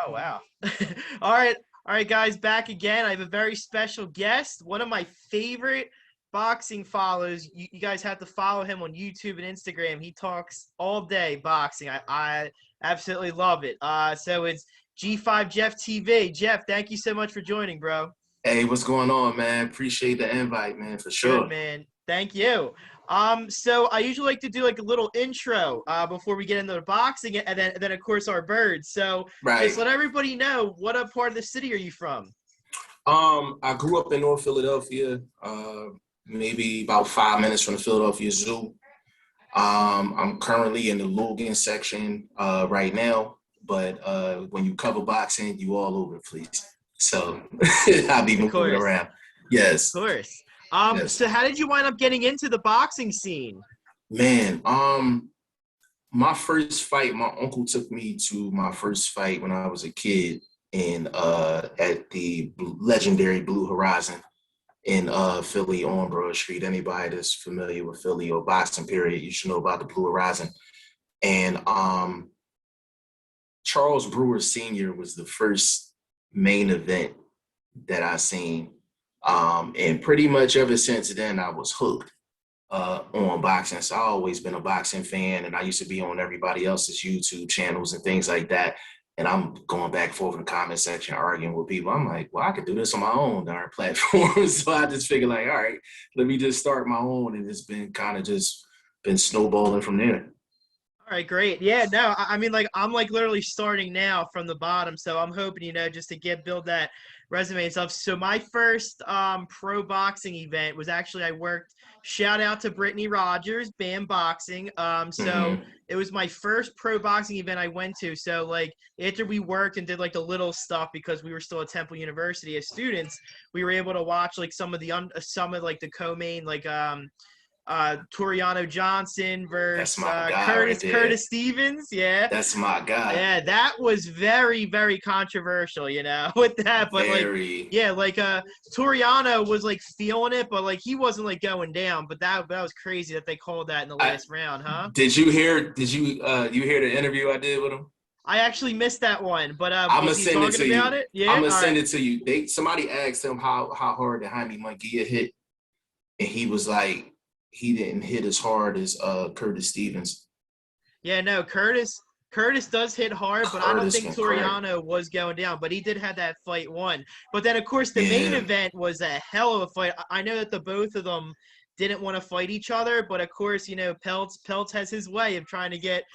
Oh wow. All right. All right, guys, back again. I have a very special guest. One of my favorite boxing follows. You guys have to follow him on YouTube and Instagram. He talks all day boxing. I absolutely love it. So it's G5 Jeff TV. Jeff, thank you so much for joining, bro. Hey, what's going on, man? Appreciate the invite, man, for Good, sure. man. Thank you. So I usually like to do like a little intro before we get into the boxing, and then of course our birds. So just Right. let everybody know what part of the city are you from? I grew up in North Philadelphia, maybe about 5 minutes from the Philadelphia Zoo. I'm currently in the Logan section right now, but when you cover boxing, you all over the place. So I'll be Of moving course, around. Yes, of course. yes. So how did you wind up getting into the boxing scene? Man, my first fight, my uncle took me to my first fight when I was a kid in at the legendary Blue Horizon in Philly on Broad Street. Anybody that's familiar with Philly or boxing period, you should know about the Blue Horizon. And Charles Brewer Sr. was the first main event that I seen. And pretty much ever since then, I was hooked on boxing. So I always been a boxing fan, and I used to be on everybody else's YouTube channels and things like that. And I'm going back and forth in the comment section arguing with people. I'm like, well, I could do this on my own darn platform. So I just figured like, all right, let me just start my own. And it's been kind of just been snowballing from there. All right, great. Yeah, no, I mean, like, I'm like literally starting now from the bottom, so I'm hoping, just to build that resume and stuff. So my first pro boxing event was actually I worked. Shout out to Brittany Rogers, Bam Boxing. So Mm-hmm. it was my first pro boxing event I went to. So like after we worked and did like the little stuff because we were still at Temple University as students, we were able to watch like some of like the co-main Toriano Johnson That's versus my guy right there. Curtis Stevens. Yeah. That's my guy. Yeah, that was very, very controversial, with that. But like, Very. yeah, like Toriano was like feeling it, but like he wasn't like going down. But that was crazy that they called that in the I last round, huh? you hear the interview I did with him? I actually missed that one, but I'm was gonna he send it talking to about you. it? I'm Yeah, gonna all send right. it to you. Somebody asked him how hard the Jaime Munguia hit, and he was like, he didn't hit as hard as Curtis Stevens. Yeah, no, Curtis does hit hard, but I don't Curtis think can crack. Toriano was going down. But he did have that fight won. But then, of course, the main Yeah, event was a hell of a fight. I know that the both of them didn't want to fight each other, but of course, Peltz has his way of trying to get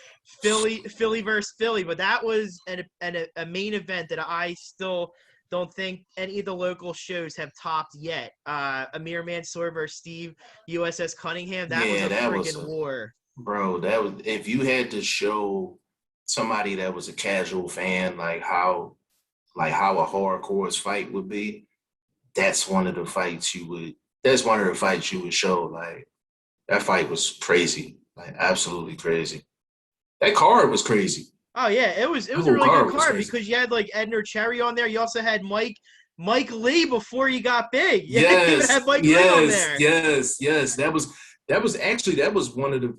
Philly versus Philly. But that was a main event that I still don't think any of the local shows have topped yet. Amir Mansour versus Steve USS Cunningham. That was yeah, a that was friggin' a war. bro. That was if you had to show somebody that was a casual fan like how a hardcore fight would be. That's one of the fights you would. That's one of the fights you would show. Like that fight was crazy, like absolutely crazy. That card was crazy. Oh yeah, it The was a whole really good card was card crazy. because you had like Edner Cherry on there. You also had Mike Lee before he got big. Yeah, you even had Yes, Mike Lee on yes, there. yes, yes. That was one of the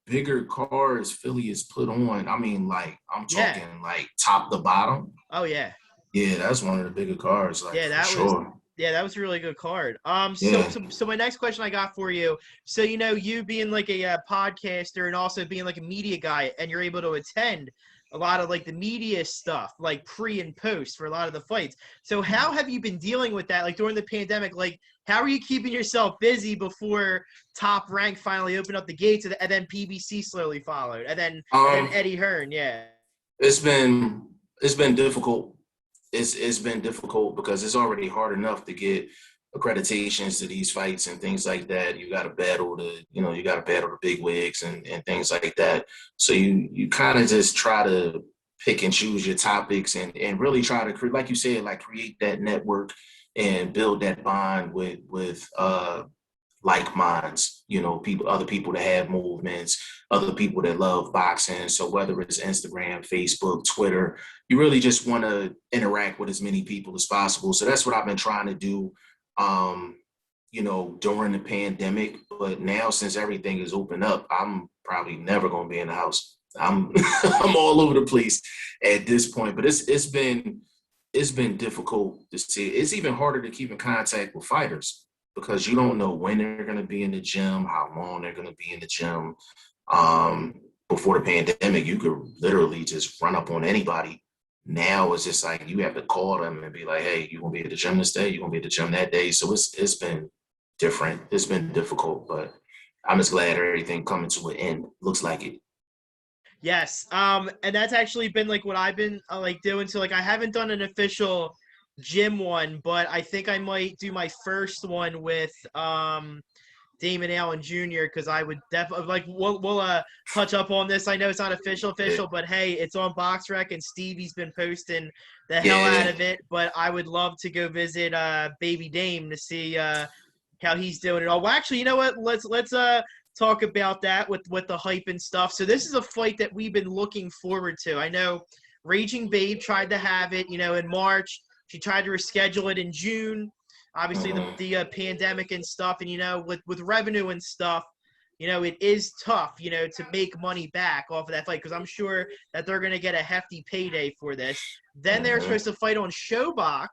bigger cards Philly has put on. I mean, like I'm Yeah. talking like top to bottom. Oh yeah. Yeah, that's one of the bigger cards, like Yeah, for that was sure. yeah, that was a really good card. So Yeah. so so my next question I got for you. So you being like a podcaster and also being like a media guy, and you're able to attend a lot of like the media stuff, like pre and post for a lot of the fights. So how have you been dealing with that, like during the pandemic? Like, how are you keeping yourself busy before Top Rank finally opened up the gates, and then PBC slowly followed, and then Um, Eddie Hearn? Yeah. it's been difficult. It's been difficult because it's already hard enough to get accreditations to these fights and things like that. You got to battle the big wigs and things like that. So you kind of just try to pick and choose your topics and really try to create, like you said, like create that network and build that bond with like minds, other people that have movements, other people that love boxing. So whether it's Instagram, Facebook, Twitter, you really just want to interact with as many people as possible. So that's what I've been trying to do, during the pandemic. But now since everything is open up, I'm probably never going to be in the house. I'm I'm all over the place at this point. But it's been difficult to see. It's even harder to keep in contact with fighters because you don't know when they're going to be in the gym, how long they're going to be in the gym. Before the pandemic, you could literally just run up on anybody. Now it's just like you have to call them and be like, "Hey, you gonna be at the gym this day? You gonna be at the gym that day?" So it's been different. It's been difficult, but I'm just glad everything coming to an end. Looks like it. Yes. And that's actually been like what I've been like doing. So like I haven't done an official gym one, but I think I might do my first one with Damon Allen Jr. because I would definitely like we'll touch up on this. I know it's not official, but hey, it's on BoxRec and Stevie's been posting the hell out of it. But I would love to go visit Baby Dame to see how he's doing it all. Well, actually, you know what? Let's talk about that with the hype and stuff. So this is a fight that we've been looking forward to. I know Raging Babe tried to have it, in March. She tried to reschedule it in June. Obviously, the pandemic and stuff, and with revenue and stuff, it is tough, to make money back off of that fight because I'm sure that they're going to get a hefty payday for this. Then they're supposed to fight on ShoBox,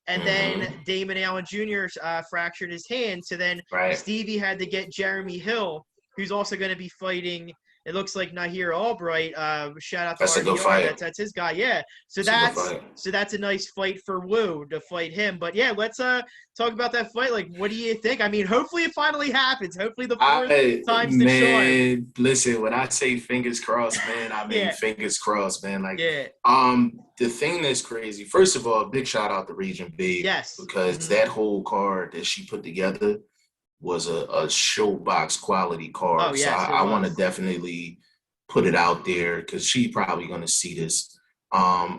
and then Damon Allen Jr. Fractured his hand, so then Stevie had to get Jeremy Hill, who's also going to be fighting. It looks like Nahir Albright. Shout out to That's a good RDR. fight. That's his guy. Yeah. So that's a nice fight for Wu to fight him. But yeah, let's talk about that fight. Like, what do you think? I mean, hopefully it finally happens. Hopefully the fourth time's the charm. Listen, when I say fingers crossed, man, I mean fingers crossed, man. Like, the thing that's crazy. First of all, big shout out to Raging Babe. Yes. Because that whole card that she put together was a ShoBox quality card. Oh, yes, so I want to definitely put it out there because she's probably going to see this. I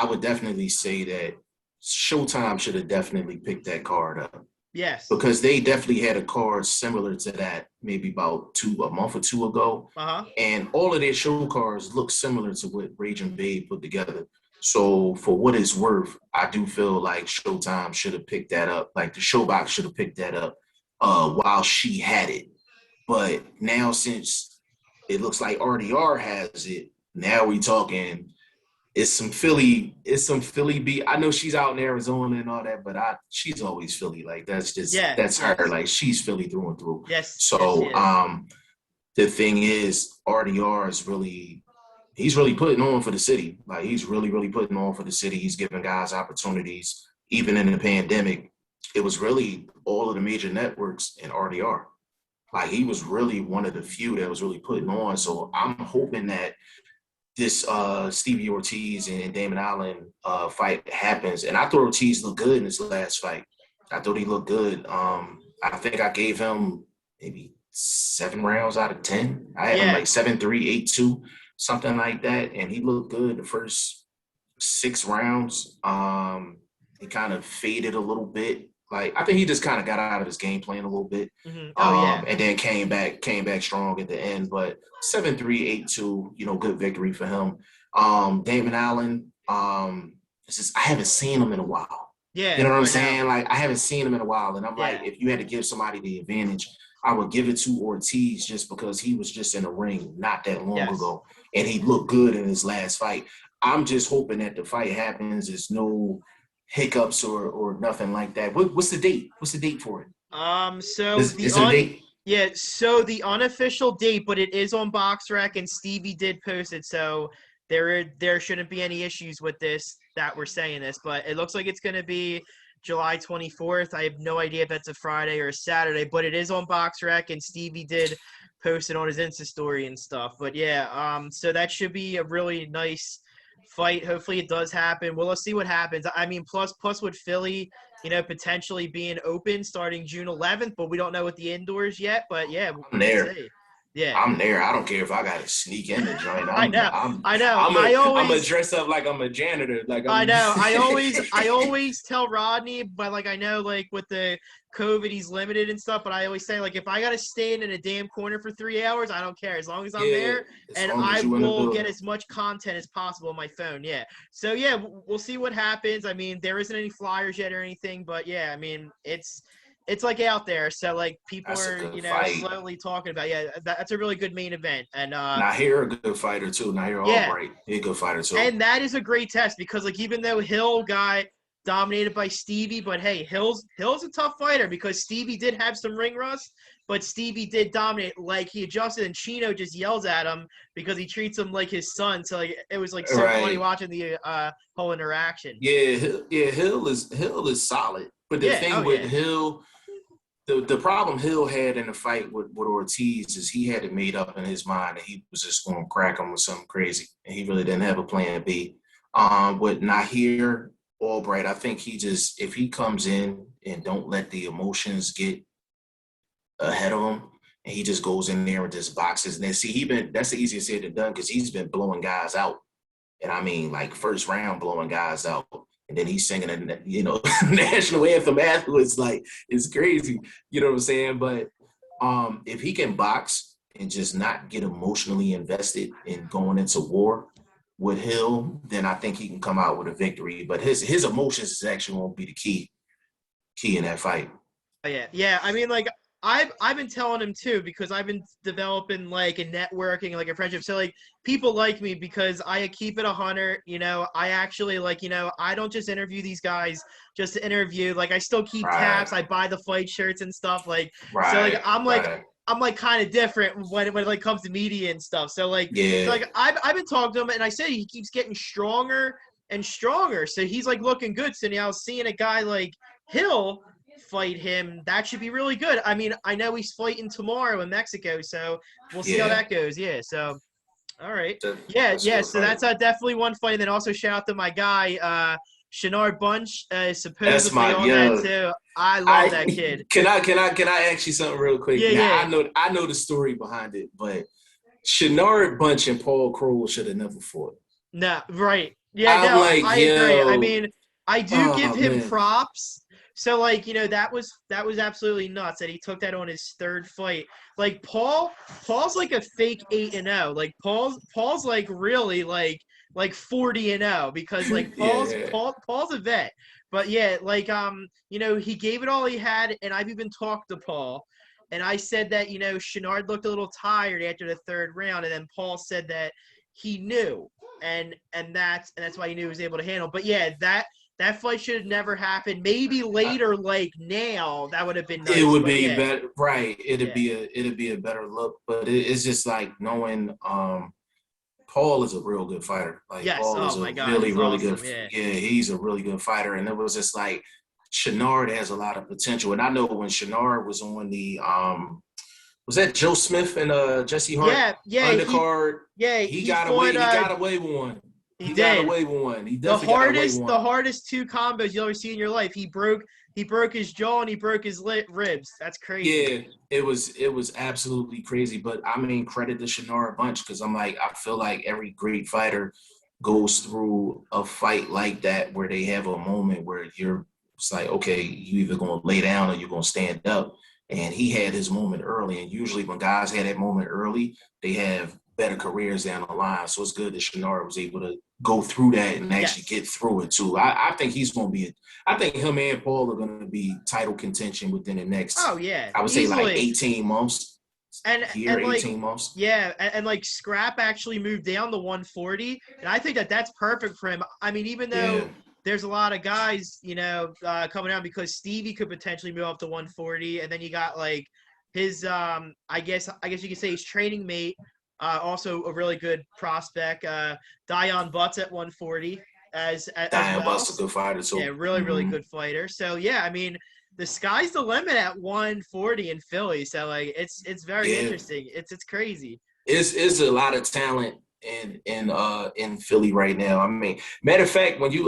would definitely say that Showtime should have definitely picked that card up. Yes. Because they definitely had a card similar to that maybe about a month or two ago. And all of their show cards look similar to what Raging Babe put together. So for what it's worth, I do feel like Showtime should have picked that up. Like the ShoBox should have picked that up while she had it. But now since it looks like RDR has it, now we talking it's some Philly beat. I know she's out in Arizona and all that, but she's always Philly. Like that's just that's her. Like she's Philly through and through. Yes. So the thing is RDR is he's really putting on for the city. Like he's really, really putting on for the city. He's giving guys opportunities. Even in the pandemic, it was really all of the major networks in RDR. Like he was really one of the few that was really putting on. So I'm hoping that this Stevie Ortiz and Damon Allen fight happens. And I thought Ortiz looked good in his last fight. I thought he looked good. I think I gave him maybe 7 rounds out of 10. I had him like 7-3, 8-2, something like that. And he looked good the first 6 rounds. He kind of faded a little bit. Like I think he just kind of got out of his game plan a little bit. And then came back strong at the end. But 7-3, 8-2, good victory for him. Damon Allen, it's just I haven't seen him in a while. Yeah. You know what I'm saying? Like I haven't seen him in a while. And I'm like, if you had to give somebody the advantage, I would give it to Ortiz just because he was just in the ring not that long ago. And he looked good in his last fight. I'm just hoping that the fight happens. There's no hiccups or nothing like that. What's the date? What's the date for it? So is it a date? Yeah, so the unofficial date, but it is on BoxRec and Stevie did post it, so there shouldn't be any issues with this that we're saying this, but it looks like it's going to be July 24th. I have no idea if that's a Friday or a Saturday, but it is on BoxRec and Stevie did post it on his Insta story and stuff. But yeah, so that should be a really nice fight. Hopefully it does happen. Well, let's see what happens. I mean, plus with Philly, potentially being open starting June 11th, but we don't know what the indoors yet. But yeah, I'm there. Yeah, I'm there. I don't care if I got to sneak in the joint. I know. I'm gonna dress up like I'm a janitor. I know. I always tell Rodney, but like I know, like with the COVID, he's limited and stuff. But I always say, like, if I gotta stand in a damn corner for 3 hours, I don't care as long as I'm there, and I will get as much content as possible on my phone. Yeah. So yeah, we'll see what happens. I mean, there isn't any flyers yet or anything, but yeah, I mean, it's it's like out there. So like people That's a are, good you know, fight. slowly talking about, yeah, that's a really good main event. And Nahir a good fighter too. Nahir yeah, Albright, he a good fighter too. and that is a great test because like even though Hill got dominated by Stevie, but hey, Hill's a tough fighter because Stevie did have some ring rust, but Stevie did dominate. Like he adjusted, and Chino just yells at him because he treats him like his son. So like it was like so funny Right. watching the whole interaction. Yeah, Hill is solid. But the Yeah, oh thing with yeah, Hill, the problem Hill had in the fight with Ortiz is he had it made up in his mind that he was just going to crack him with something crazy, and he really didn't have a plan B. With Nahir Albright, I think he just, if he comes in and don't let the emotions get ahead of him, and he just goes in there and just boxes. And then see, that's the easiest said than done because he's been blowing guys out, and I mean like first round blowing guys out. And then he's singing a, national anthem afterwards. Like, it's crazy. You know what I'm saying? But if he can box and just not get emotionally invested in going into war with Hill, then I think he can come out with a victory. But his emotions is actually won't be the key in that fight. oh yeah. I mean like. I've been telling him too because I've been developing like a networking, like a friendship. So like people like me because I keep it 100. You know, I actually like, you know, I don't just interview these guys just to interview. Like I still keep tabs. I buy the fight shirts and stuff. Like so like I'm like kind of different when it like comes to media and stuff. So like I've been talking to him and I say he keeps getting stronger and stronger. So he's like looking good. So now seeing a guy like Hill fight him, that should be really good. I mean, I know he's fighting tomorrow in Mexico, so we'll see how that goes. Yeah, so all right. So that's definitely one fight. And then also shout out to my guy, Shenard Bunch, supposedly on that too. I love that kid. Can I ask you something real quick? Yeah. I know the story behind it, but Shenard Bunch and Paul Kroll should have never fought. No, right. Yeah, I agree. I mean, I do give him props. So like, you know, that was absolutely nuts that he took that on his third fight. Like Paul's like a fake 8-0. Like Paul's like really like 40-0 because like Paul's a vet. But yeah, like you know, he gave it all he had, and I've even talked to Paul, and I said that, you know, Shenard looked a little tired after the third round, and then Paul said that he knew, and that's why he knew he was able to handle. But yeah, that fight should have never happened. Maybe later, like now, that would have been nice. It would be better, right? It'd be a better look. But it's just like knowing Paul is a real good fighter. Like Paul is really awesome. Good. Yeah, he's a really good fighter. And it was just like Shenard has a lot of potential. And I know when Shenard was on the was that Joe Smith and Jesse Hart undercard? He got away with one. He got away with one. He definitely got away with one. The hardest two combos you'll ever see in your life. He broke his jaw and he broke his ribs. That's crazy. Yeah, it was absolutely crazy. But I mean, credit to Shenard Bunch because I'm like, I feel like every great fighter goes through a fight like that where they have a moment where it's like, okay, you either gonna lay down or you're gonna stand up. And he had his moment early. And usually when guys had that moment early, they have better careers down the line. So it's good that Shenard was able to go through that and actually get through it too. I think he's going to be I think him and Paul are going to be title contention within the next, I would say like 18 months. And 18 months. Yeah, and like Scrap actually moved down to 140. And I think that's perfect for him. I mean, even though there's a lot of guys, you know, coming out because Stevie could potentially move up to 140. And then you got like his, I guess you could say his training mate, also a really good prospect, Dion Butts at 140 as Dion well. Butts is a good fighter too. Yeah, really good fighter. So yeah, I mean, the sky's the limit at 140 in Philly. So like, it's very interesting. It's crazy. It's a lot of talent in Philly right now. I mean, matter of fact, when you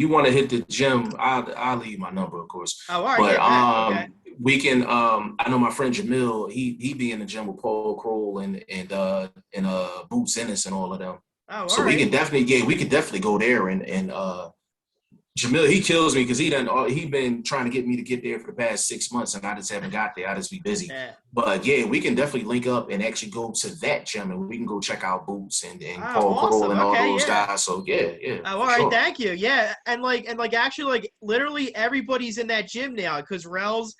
want to hit the gym, I'll leave my number, of course. Oh, all right. But okay. We can. I know my friend Jamil. He be in the gym with Paul Kroll and Boots Ennis and all of them. Oh, all so right. we could definitely go there and Jamil, he kills me because he been trying to get me to get there for the past 6 months, and I just haven't got there. I just be busy. Yeah. But yeah, we can definitely link up and actually go to that gym, and we can go check out Boots and Oh, Paul Cole awesome. and all Okay, those yeah. guys. So yeah, Oh, for all right, sure. thank you. Yeah, and actually, like literally everybody's in that gym now because Rel's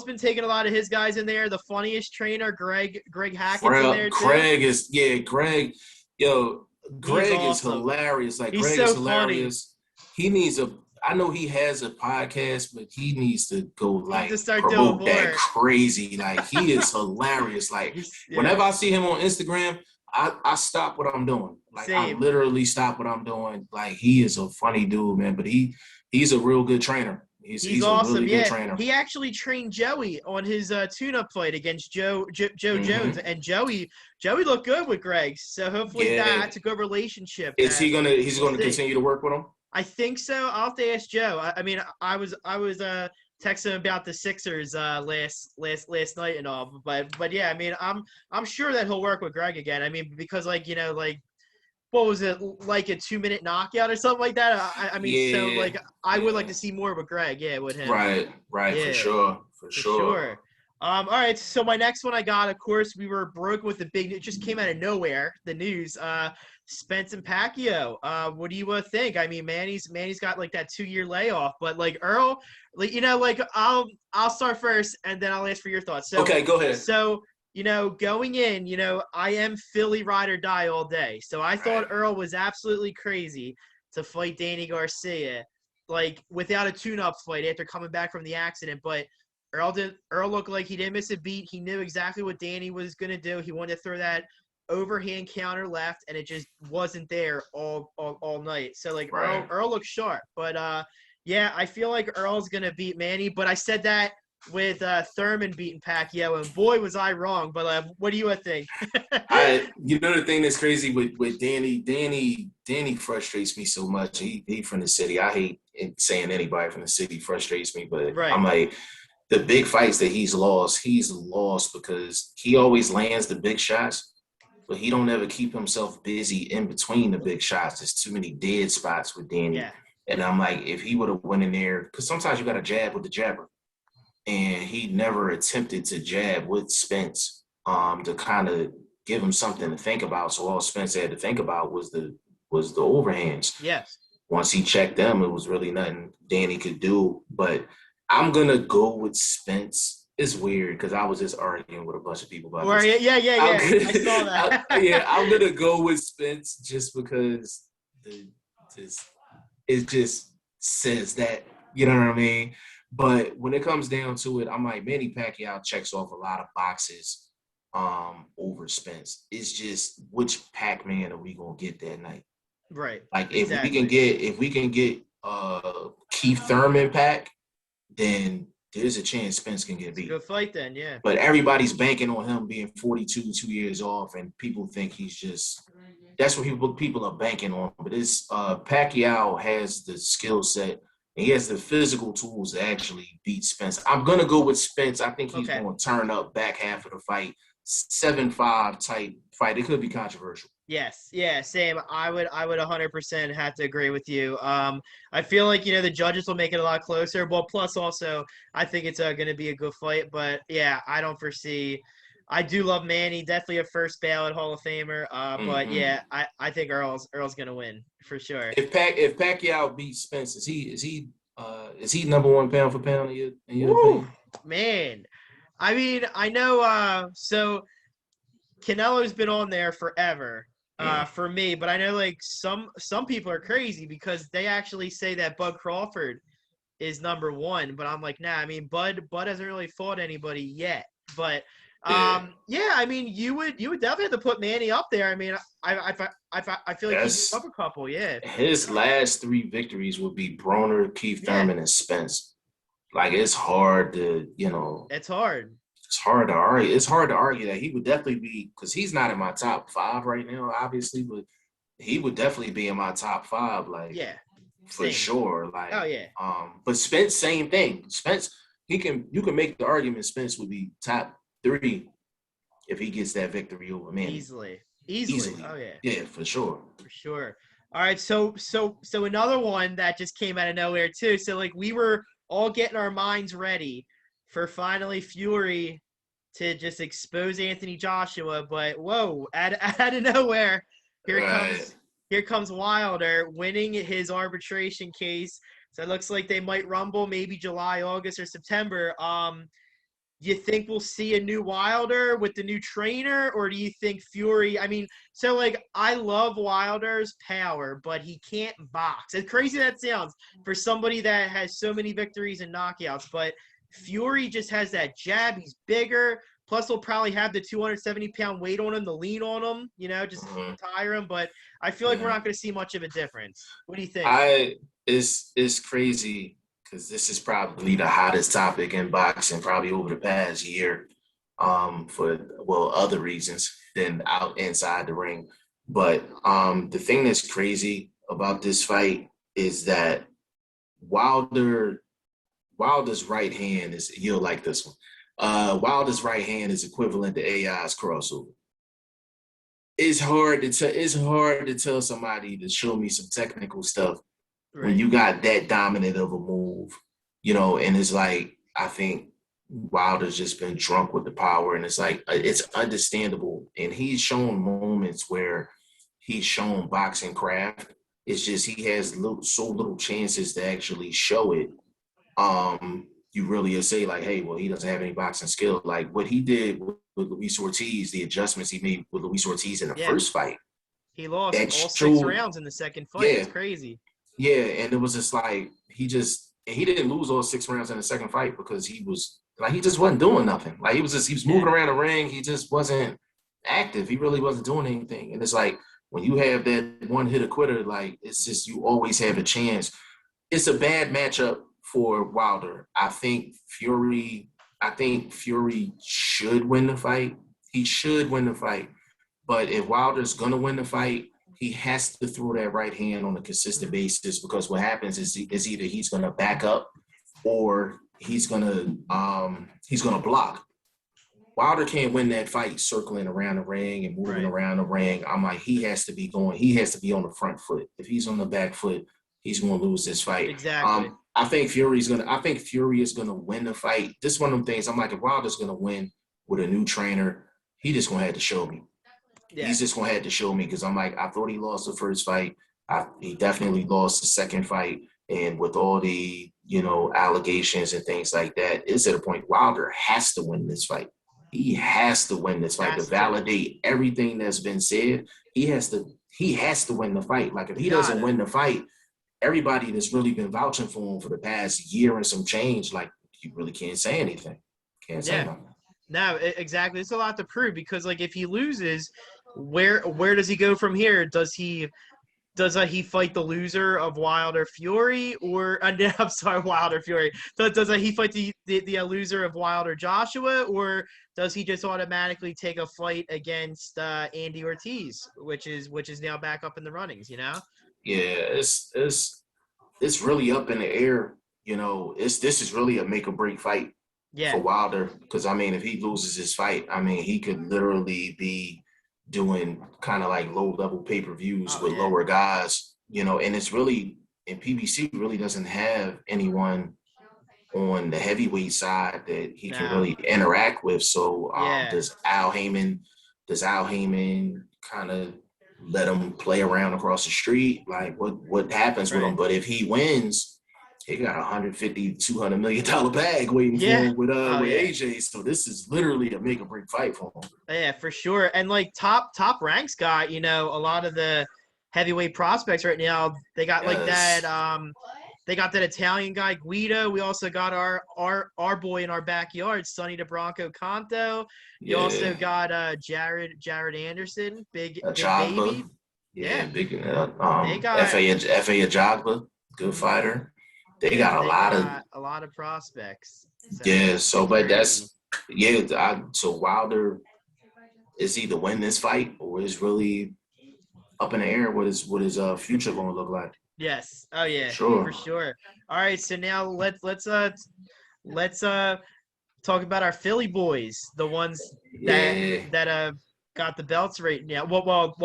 been taking a lot of his guys in there. The funniest trainer, Greg Hackett's in there too. Greg, yo, He's Greg is awesome. hilarious. Like He's Greg is so funny. hilarious. He needs I know he has a podcast, but he needs to go He needs to like start doing promote that more. crazy. Like he is hilarious. Like Yeah. whenever I see him on Instagram, I stop what I'm doing. Like Same. I literally stop what I'm doing. Like he is a funny dude, man. But he's a real good trainer. He's awesome. a really good trainer. He actually trained Joey on his tune-up fight against Joe Mm-hmm. Jones, and Joey looked good with Greg. So hopefully that's a good relationship. Is he gonna? He's gonna continue to work with him? I think so. I'll have to ask Joe. I mean, I was texting him about the Sixers last night and all, but yeah, I mean, I'm sure that he'll work with Greg again. I mean, because like what was it, like a 2-minute knockout or something like that? I mean, so like I would like to see more with Greg. Yeah, with him. Right, yeah, for sure. All right, so my next one I got, of course, we were broken with the big. It just came out of nowhere. The news. Spence and Pacquiao. What do you think? I mean, Manny's got like that 2-year layoff, but like Earl, like like I'll start first and then I'll ask for your thoughts. So okay, go ahead. So going in, I am Philly ride or die all day. So I thought Earl was absolutely crazy to fight Danny Garcia, like without a tune-up fight after coming back from the accident. But Earl looked like he didn't miss a beat. He knew exactly what Danny was gonna do. He wanted to throw that overhand counter left, and it just wasn't there all night. So like Earl looked sharp, but yeah, I feel like Earl's gonna beat Manny. But I said that with Thurman beating Pacquiao, and boy was I wrong. But what do you think? The thing that's crazy with Danny frustrates me so much. He from the city. I hate saying anybody from the city frustrates me, but I'm like, the big fights that he's lost because he always lands the big shots, but he don't ever keep himself busy in between the big shots. There's too many dead spots with Danny. Yeah. And I'm like, if he would have went in there, because sometimes you got to jab with the jabber. And he never attempted to jab with Spence to kind of give him something to think about. So all Spence had to think about was the overhands. Yes. Once he checked them, it was really nothing Danny could do. But I'm going to go with Spence. It's weird because I was just arguing with a bunch of people about this. Yeah. I saw that. I'm going to go with Spence just because it just says that, you know what I mean? But when it comes down to it, I'm like, Manny Pacquiao checks off a lot of boxes over Spence. It's just which Pac-Man are we going to get that night? Right. Like if we can get Keith Thurman Pac, then there's a chance Spence can get beat. Good fight then, yeah. But everybody's banking on him being 42, 2 years off, and people think he's just – that's what people are banking on. But it's Pacquiao has the skill set, and he has the physical tools to actually beat Spence. I'm going to go with Spence. I think he's going to turn up back half of the fight, 7-5 type fight. It could be controversial. Yes, yeah, same. I would 100% have to agree with you. I feel like the judges will make it a lot closer. Well, plus also I think it's going to be a good fight. But yeah, I don't foresee. I do love Manny, definitely a first ballot Hall of Famer. But yeah, I think Earl's going to win for sure. If Pacquiao beats Spence, is he number one pound for pound in your opinion? Man, I mean, I know. So Canelo's been on there forever. For me, but I know like some people are crazy because they actually say that Bud Crawford is number one, but I'm like, nah. I mean, Bud hasn't really fought anybody yet, but yeah. I mean, you would definitely have to put Manny up there. I mean, I feel like he's up a couple. Yeah, his last 3 victories would be Broner, Keith Thurman, and Spence. Like it's hard to It's hard. It's hard to argue. It's hard to argue that he would definitely be, because he's not in my top 5 right now, obviously, but he would definitely be in my top 5, like for sure. Like, oh yeah. But Spence, same thing. Spence, you can make the argument Spence would be top 3 if he gets that victory over Manny. Easily. Oh yeah. Yeah, for sure. For sure. All right, so another one that just came out of nowhere too. So like we were all getting our minds ready for finally Fury to just expose Anthony Joshua, but whoa, out of nowhere, here Right. comes here comes Wilder winning his arbitration case. So it looks like they might rumble maybe July, August, or September. Do you think we'll see a new Wilder with the new trainer, or do you think Fury? I mean, so like I love Wilder's power, but he can't box. As crazy that sounds for somebody that has so many victories and knockouts, but Fury just has that jab. He's bigger. Plus, he'll probably have the 270-pound weight on him, the lean on him, just Mhm. tire him. But I feel like we're Yeah. not going to see much of a difference. What do you think? It's crazy because this is probably the hottest topic in boxing probably over the past year, for well other reasons than out inside the ring. But the thing that's crazy about this fight is that Wilder Wilder's right hand is, you'll like this one. Wilder's right hand is equivalent to AI's crossover. It's hard to tell somebody to show me some technical stuff when Right. you got that dominant of a move, and it's like, I think Wilder's just been drunk with the power, and it's like, it's understandable. And he's shown moments where he's shown boxing craft. It's just he has so little chances to actually show it. You really say like, hey, well, he doesn't have any boxing skill. Like what he did with Luis Ortiz, the adjustments he made with Luis Ortiz in the Yeah. first fight, He lost that all six showed, rounds in the second fight. yeah, It's crazy. yeah, and it was just like he didn't lose all 6 rounds in the second fight because he just wasn't doing nothing. Like he was Yeah. moving around the ring. He just wasn't active. He really wasn't doing anything. And it's like when you have that one hit quitter, like it's just you always have a chance. It's a bad matchup for Wilder. I think Fury should win the fight. He should win the fight. But if Wilder's gonna win the fight, he has to throw that right hand on a consistent basis, because what happens is either he's gonna back up or he's gonna block. Wilder can't win that fight circling around the ring and moving Right. around the ring. I'm like, he has to be on the front foot. If he's on the back foot, he's gonna lose this fight. Exactly. I think Fury is gonna win the fight. This is one of them things. I'm like, if Wilder's gonna win with a new trainer, he just gonna have to show me. Yeah. He's just gonna have to show me, because I'm like, I thought he lost the first fight. He definitely lost the second fight. And with all the, allegations and things like that, it's at a point Wilder has to win this fight. He has to win this fight to Has to. validate everything that's been said. He has to win the fight. Like if he Got doesn't it. win the fight, everybody that's really been vouching for him for the past year and some change, like you really can't say anything. Can't say Yeah. nothing. No, exactly. It's a lot to prove because, like, if he loses, where does he go from here? Does he fight the loser of Wilder Fury, or no, I'm sorry, Wilder Fury? Does he fight the loser of Wilder Joshua, or does he just automatically take a fight against Andy Ortiz, which is now back up in the runnings? Yeah, it's really up in the air. This is really a make or break fight for Yeah. Wilder, because I mean, if he loses his fight, I mean, he could literally be doing kind of like low level pay-per-views with Yeah. lower guys, and it's really, and PBC really doesn't have anyone on the heavyweight side that he can No. really interact with. So Yeah. does Al Heyman kind of let him play around across the street? Like what happens with him? Right. But if he wins, he got $150-200 million bag waiting for Yeah. him with Oh, yeah. AJ. So this is literally a make or break fight for him. Yeah, for sure. And like top ranks got, a lot of the heavyweight prospects right now. They got like Yes. that they got that Italian guy Guido. We also got our boy in our backyard, Sonny DeBronco Canto. You also got Jared Anderson, big Ajagba. baby. Yeah. Big They got F.A. Ajagba, good fighter. They got a lot of prospects. But so Wilder is either win this fight or is really up in the air what his future going to look like. Yes. Oh yeah. Sure. For sure. All right. So now let's talk about our Philly boys, the ones that got the belts right now. Well,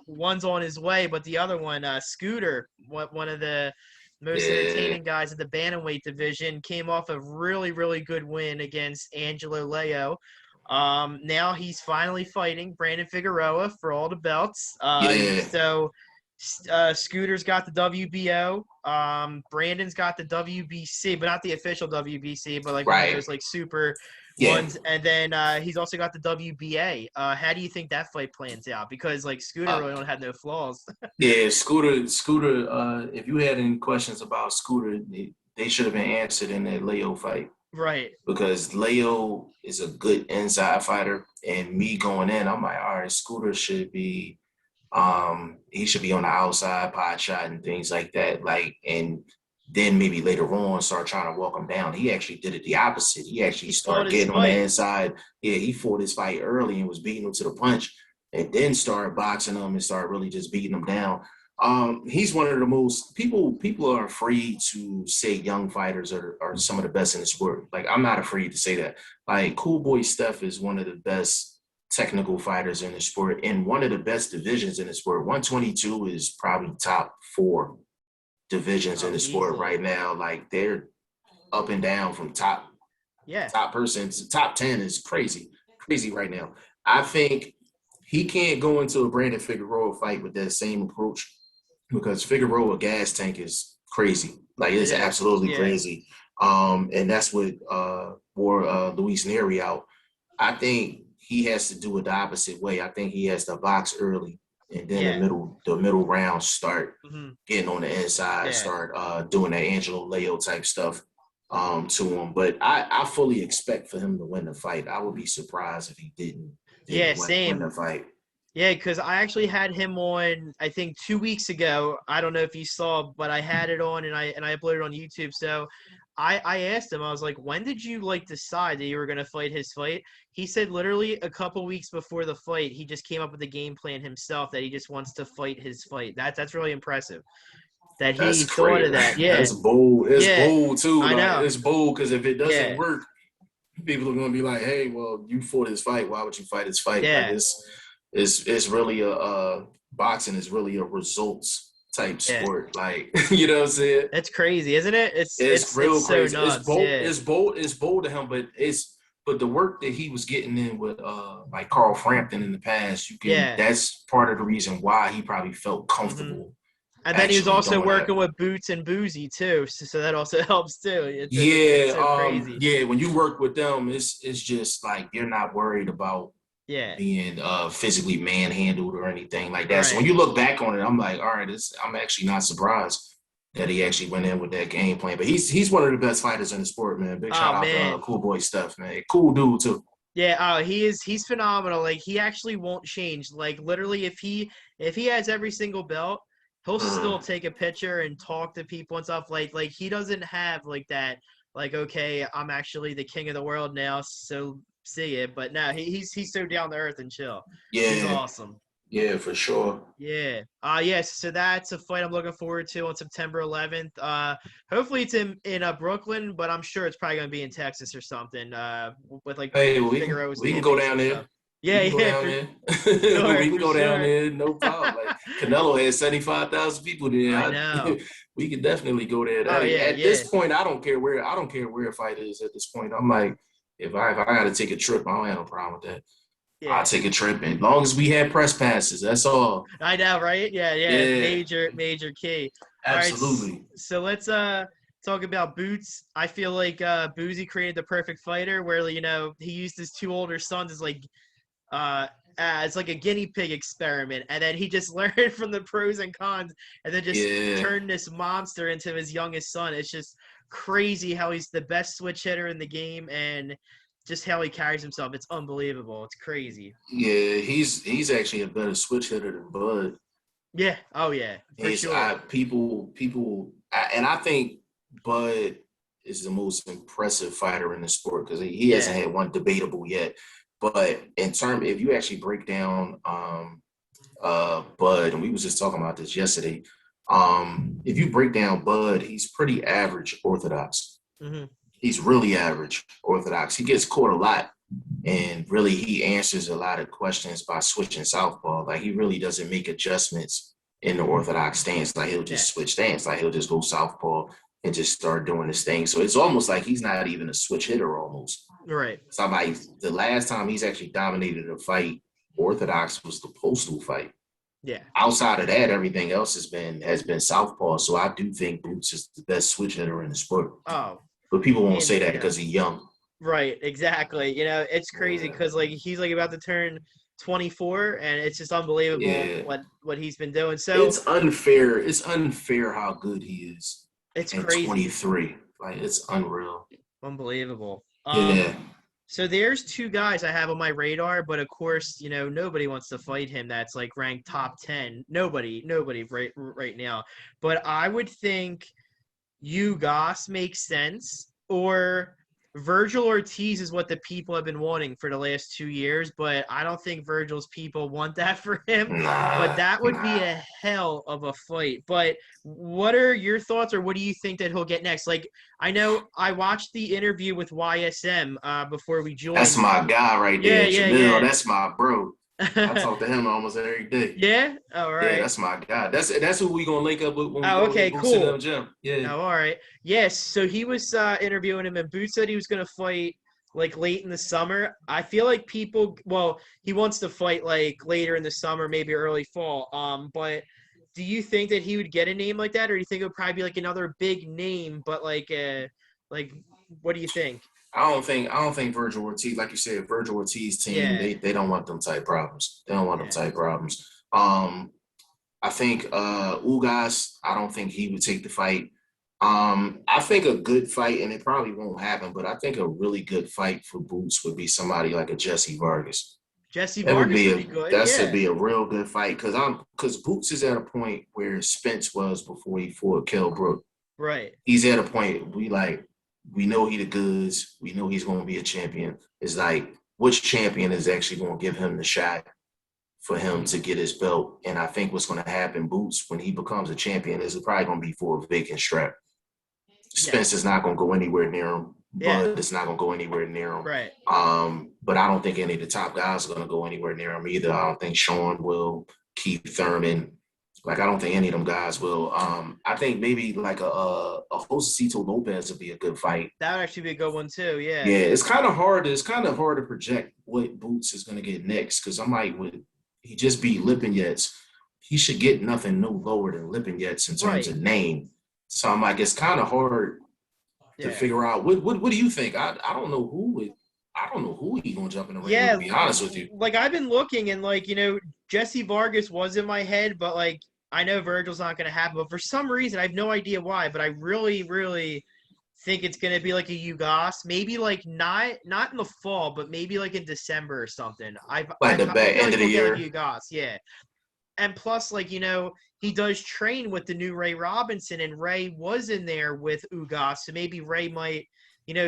one's on his way, but the other one, Scooter, one of the most Yeah, entertaining guys in the bantamweight division, came off a really, really good win against Angelo Leo. Now he's finally fighting Brandon Figueroa for all the belts. yeah, Scooter's got the WBO. Brandon's got the WBC, but not the official WBC, but like one of right. those like super Yeah, ones. And then he's also got the WBA. How do you think that fight plans out? Because like Scooter uh, really don't have no flaws. yeah. Scooter. If you had any questions about Scooter, they should have been answered in that Leo fight Right. because Leo is a good inside fighter, and me going in, I'm like, all right, Scooter should be. He should be on the outside, pot shot and things like that. Like, and then maybe later on start trying to walk him down. He actually did it the opposite. He actually He fought started his getting on the fight. inside. Yeah, he fought his fight early and was beating him to the punch, and then started boxing him and started really just beating him down. He's one of the most people are afraid to say young fighters are some of the best in the sport. Like, I'm not afraid to say that. Like, Cool Boy Steph is one of the best technical fighters in the sport and one of the best divisions in the sport. 122 is probably top 4 divisions in Oh, the sport easily. right now. Like, they're up and down from Yeah. top person to top 10 is crazy right now. I think he can't go into a Brandon Figueroa fight with that same approach because Figueroa gas tank is crazy. Like, It it's is. absolutely Yeah. crazy. And that's what wore Luis Neri out. I think he has to do it the opposite way. I think he has to box early and then Yeah. the middle rounds start Hmm. getting on the inside, Yeah. start doing that Angelo Leo type stuff to him. But I fully expect for him to win the fight. I would be surprised if he Yeah. didn't win Same. the fight. Yeah, because I actually had him on, I think 2 weeks ago. I don't know if you saw, but I had it on and I uploaded it on YouTube. So I asked him, I was like, when did you like decide that you were gonna fight his fight? He said literally a couple weeks before the fight, he just came up with a game plan himself that he just wants to fight his fight. That's really impressive. That That's he thought of crazy. that. Yeah. That's bold. It's Yeah. bold too. I Like, know. it's bold because if it doesn't Yeah. work, people are gonna be like, "Hey, well, you fought his fight. Why would you fight his fight?" Like, Yeah. it's really a boxing is really a results type Yeah. sport. Like, you know what I'm saying? That's crazy, isn't it? It's It's it's real it's so crazy. It's nuts. bold. Yeah. It's bold. It's bold to him, but the work that he was getting in with like Carl Frampton in the past, Yeah. that's part of the reason why he probably felt Hmm. comfortable And then he was actually also doing that. working with Boots and Boozy too, so that also helps too. It's Yeah, so crazy. yeah. When you work with them, it's just like you're not worried about Yeah, being physically manhandled or anything like that. So when right. you look back on it, I'm like, all right, I'm actually not surprised that he actually went in with that game plan. But he's one of the best fighters in the sport, man. Big Oh shout out to man, Cool Boy Stuff, man. Cool dude too. yeah. Oh, he's phenomenal. Like he actually won't change. Like literally, if he has every single belt, he'll still Mm. take a picture and talk to people and stuff. Like he doesn't have like that. Like okay, I'm actually the king of the world now, so see it. But no, he's so down to earth and chill. He's Yeah, awesome. yeah, for sure. Yeah. Yes. So that's a fight I'm looking forward to on September 11th. Hopefully it's in Brooklyn, but I'm sure it's probably gonna be in Texas or something. With like Hey, Figaro's we can fan go base down and there. stuff. We Yeah. can go Yeah. down For there. sure. We can For go down sure. there, no problem. Like, Canelo had 75,000 people I there. know. We could definitely go there. Oh yeah. At Yeah. this point, I don't care where a fight is. At this point, I'm like, if I got to take a trip, I don't have no problem with that. I'll Yeah. take a trip, as long as we have press passes. That's all. I know, right? Yeah. Yeah. Yeah, Major key. All right. absolutely. So let's talk about Boots. I feel like Boozy created the perfect fighter, where he used his two older sons as like uh as like a guinea pig experiment, and then he just learned from the pros and cons and then just Yeah, turned this monster into his youngest son. It's just crazy how he's the best switch hitter in the game and just how he carries himself. It's unbelievable. It's crazy. yeah. He's actually a better switch hitter than Bud. Yeah. Oh yeah, for He's sure. and I think Bud is the most impressive fighter in the sport because he Yeah. hasn't had one debatable yet. But if you actually break down Bud, and we was just talking about this yesterday, if you break down Bud, he's pretty average orthodox. Hmm. He's really average orthodox. He gets caught a lot, And really, he answers a lot of questions by switching southpaw. Like, he really doesn't make adjustments in the orthodox stance. Like, he'll Yeah. just switch stance. Like, he'll just go southpaw and just start doing his thing. So it's almost like he's not even a switch hitter almost. Right. Somebody, the last time he's actually dominated a fight orthodox was the Postal fight. Yeah. Outside of that, everything else has been southpaw. So I do think Boots is the best switch hitter in the sport. Oh. But people won't And, say that because he's young. Right, exactly. It's crazy Yeah. because like he's like about to turn 24, and it's just unbelievable Yeah. what he's been doing. So It's unfair. It's unfair how good he is it's at crazy, 23. Like, it's unreal. unbelievable. Yeah. So there's two guys I have on my radar, but of course, nobody wants to fight him. That's like ranked top 10. Nobody right now. But I would think Ugas makes sense, or Virgil Ortiz is what the people have been wanting for the last 2 years, but I don't think Virgil's people want that for him. But that would be a hell of a fight. But what are your thoughts, or what do you think that he'll get next? Like, I know I watched the interview with YSM before we joined. That's my guy right there. Yeah, Jamil, yeah. that's my bro. I talk to him almost every day. Yeah? All right. Yeah, that's my guy. That's who we gonna link up with when we Oh, go okay, to cool. the gym. Yeah. Oh, all right. Yes, so he was interviewing him, and Boots said he was going to fight like late in the summer. I feel like he wants to fight like later in the summer, maybe early fall. But do you think that he would get a name like that, or do you think it would probably be like another big name, but like what do you think? I don't think Virgil Ortiz, like you said, Virgil Ortiz team, Yeah. they don't want them type problems. They don't want them Yeah. type problems. I think Ugas, I don't think he would take the fight. I think a good fight, and it probably won't happen, but I think a really good fight for Boots would be somebody like a Jesse Vargas. Jesse That would Vargas be would be good. that Yeah. should be a real good fight because Boots is at a point where Spence was before he fought Kell Brook. Right. He's at a point we know he the goods. We know he's going to be a champion. It's like, which champion is actually going to give him the shot for him to get his belt? And I think what's going to happen, Boots, when he becomes a champion, is probably going to be for a vacant strap. Spence is not going to go anywhere near him. Bud is not going to go anywhere near him. Right. But I don't think any of the top guys are going to go anywhere near him either. I don't think Sean will, Keith Thurman. Like, I don't think any of them guys will. I think maybe like a Josecito Lopez would be a good fight. That would actually be a good one too. Yeah. Yeah, it's kind of hard. It's kind of hard to project what Boots is going to get next because I'm like, would he just beat Lipinets? He should get nothing no lower than Lipinets in terms of name. So I'm like, it's kind of hard to figure out what do you think? I don't know who he's gonna jump in the ring. To be honest with you, like I've been looking and like Jesse Vargas was in my head, but like I know Virgil's not gonna happen. But for some reason, I have no idea why. But I really, really think it's gonna be like a Ugas, maybe like not in the fall, but maybe like in December or something. The back end of the year. Like Ugas, yeah. And plus, like he does train with the new Ray Robinson, and Ray was in there with Ugas, so maybe Ray might,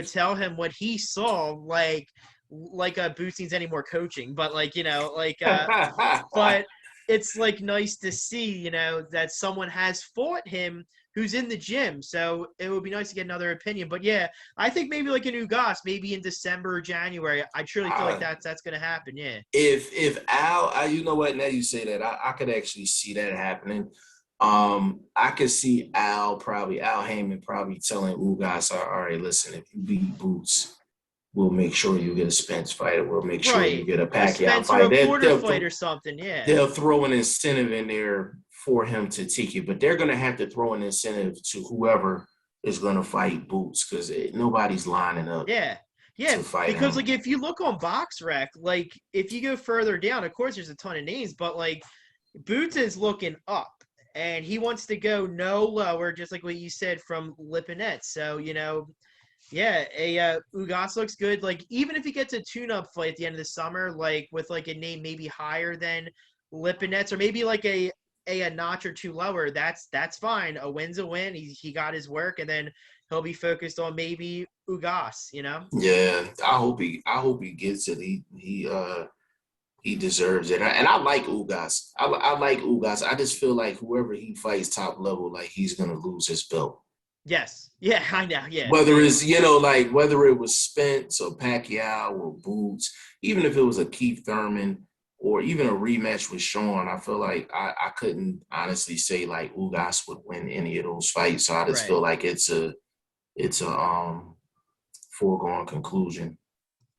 tell him what he saw, like Boots needs any more coaching, but but it's like nice to see, that someone has fought him who's in the gym. So it would be nice to get another opinion. But yeah, I think maybe like an Ugas, maybe in December or January. I truly feel like that's going to happen. Yeah. If Al, you know what? Now you say that, I could actually see that happening. I could see Al Heyman probably telling Ugas, all right, listen, if you beat Boots, we'll make sure you get a Spence fight, or we'll make sure you get a Pacquiao fight. They'll fight or something, yeah. They'll throw an incentive in there for him to take it, but they're going to have to throw an incentive to whoever is going to fight Boots because nobody's lining up. Yeah, because like if you look on BoxRec, like if you go further down, of course there's a ton of names, but like Boots is looking up and he wants to go no lower, just like what you said from Lipinets. So Ugas looks good. Like even if he gets a tune-up fight at the end of the summer, like with like a name maybe higher than Lipinets, or maybe like a notch or two lower, that's fine. A win's a win. He got his work, and then he'll be focused on maybe Ugas. Yeah, I hope he gets it. He deserves it, and I like Ugas. I like Ugas. I just feel like whoever he fights top level, like he's gonna lose his belt. Yes. Yeah, I know. Yeah. Whether Yeah. it's, like whether it was Spence or Pacquiao or Boots, even if it was a Keith Thurman or even a rematch with Sean, I feel like I couldn't honestly say like Ugas would win any of those fights. So I just Right. feel like it's a foregone conclusion,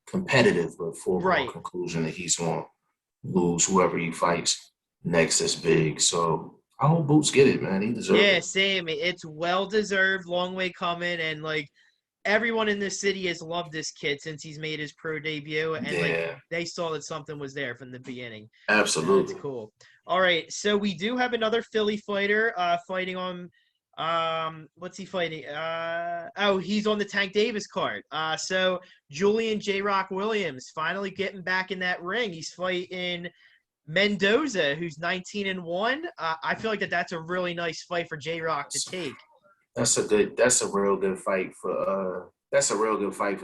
competitive but foregone Right. conclusion that he's going to lose whoever he fights next is big. So I hope Boots get it, man. He deserves Yeah, it. same. It's well deserved, long way coming, and like everyone in this city has loved this kid since he's made his pro debut, and like Yeah, they saw that something was there from the beginning. So that's absolutely. cool. All right, so we do have another Philly fighter fighting on what's he fighting? Oh, he's on the Tank Davis card. So Julian J Rock Williams finally getting back in that ring. He's fighting Mendoza, who's 19-1. I feel like that's a really nice fight for J Rock to take. That's a real good fight for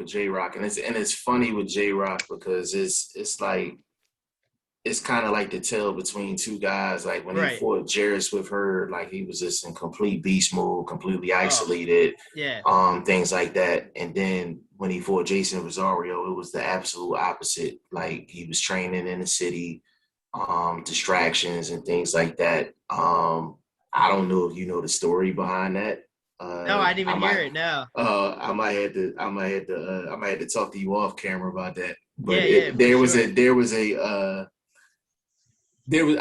J Rock. And it's funny with J Rock because it's kind of like the tale between two guys. Like when he Right. fought Jarris with her, like he was just in complete beast mode, completely Oh, isolated, yeah. things like that. And then when he fought Jason Rosario, it was the absolute opposite. Like he was training in the city, distractions and things like that. I don't know if you know the story behind that. No, I didn't I even hear might, it. No. I might have to talk to you off camera about that. But Yeah, yeah, for sure.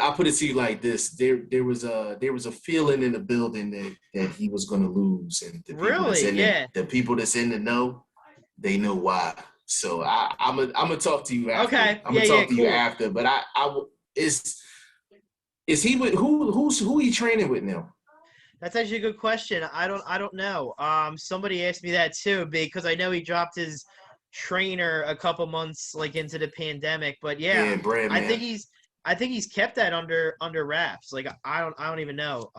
I put it to you like this. There was a feeling in the building that he was gonna lose. And Really? Yeah. the people that's in the know, they know why. So I'm gonna talk to you after. Okay. I'm Yeah, gonna yeah, talk to you cool. after. But is he with who he training with now? That's actually a good question. I don't know. Somebody asked me that too because I know he dropped his trainer a couple months like into the pandemic, but yeah, Yeah, Brad I think man. he's I think he's kept that under wraps. Like I don't even know.